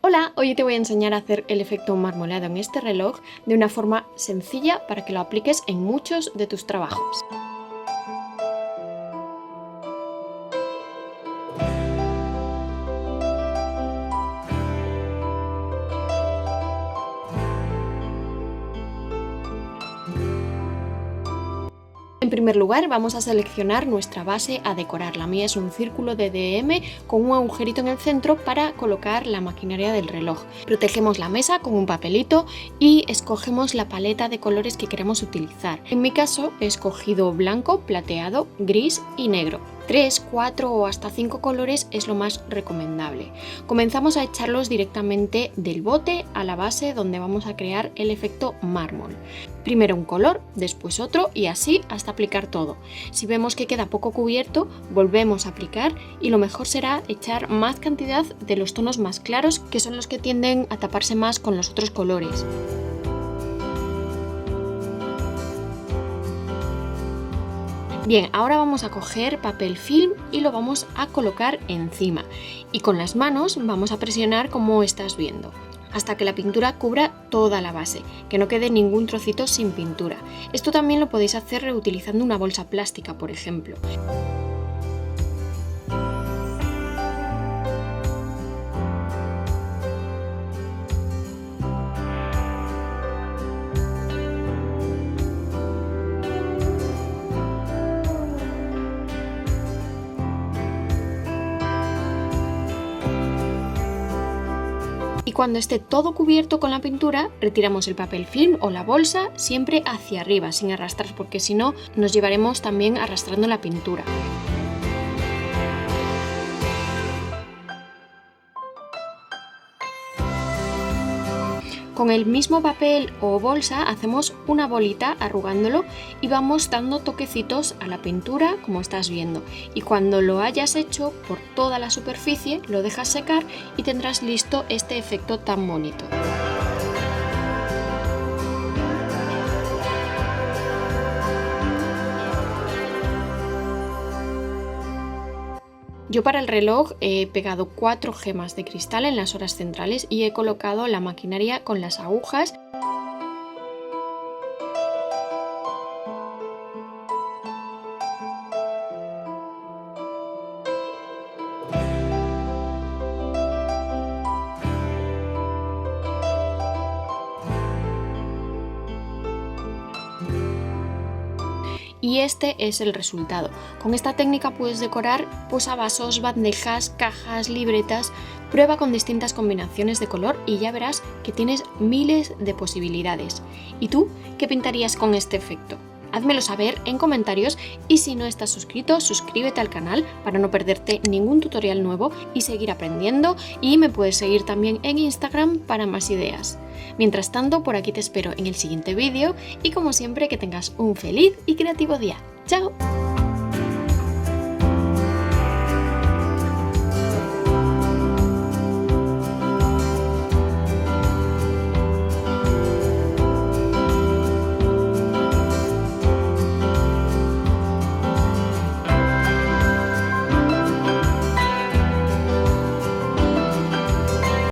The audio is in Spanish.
Hola, hoy te voy a enseñar a hacer el efecto marmoleado en este reloj de una forma sencilla para que lo apliques en muchos de tus trabajos. En primer lugar, vamos a seleccionar nuestra base a decorar. La mía es un círculo de DM con un agujerito en el centro para colocar la maquinaria del reloj. Protegemos la mesa con un papelito y escogemos la paleta de colores que queremos utilizar. En mi caso he escogido blanco, plateado, gris y negro. 3, 4 o hasta 5 colores es lo más recomendable. Comenzamos a echarlos directamente del bote a la base donde vamos a crear el efecto mármol. Primero un color, después otro y así hasta aplicar todo. Si vemos que queda poco cubierto, volvemos a aplicar y lo mejor será echar más cantidad de los tonos más claros, que son los que tienden a taparse más con los otros colores. Bien, ahora vamos a coger papel film y lo vamos a colocar encima y con las manos vamos a presionar como estás viendo hasta que la pintura cubra toda la base, que no quede ningún trocito sin pintura. Esto también lo podéis hacer reutilizando una bolsa plástica, por ejemplo. Y cuando esté todo cubierto con la pintura, retiramos el papel film o la bolsa siempre hacia arriba, sin arrastrar, porque si no nos llevaremos también arrastrando la pintura. Con el mismo papel o bolsa hacemos una bolita arrugándolo y vamos dando toquecitos a la pintura como estás viendo. Y cuando lo hayas hecho por toda la superficie, lo dejas secar y tendrás listo este efecto tan bonito. Yo para el reloj he pegado 4 gemas de cristal en las horas centrales y he colocado la maquinaria con las agujas. Y este es el resultado. Con esta técnica puedes decorar posavasos, bandejas, cajas, libretas. Prueba con distintas combinaciones de color y ya verás que tienes miles de posibilidades. ¿Y tú qué pintarías con este efecto? Házmelo saber en comentarios y si no estás suscrito, suscríbete al canal para no perderte ningún tutorial nuevo y seguir aprendiendo, y me puedes seguir también en Instagram para más ideas. Mientras tanto, por aquí te espero en el siguiente vídeo y como siempre que tengas un feliz y creativo día. ¡Chao!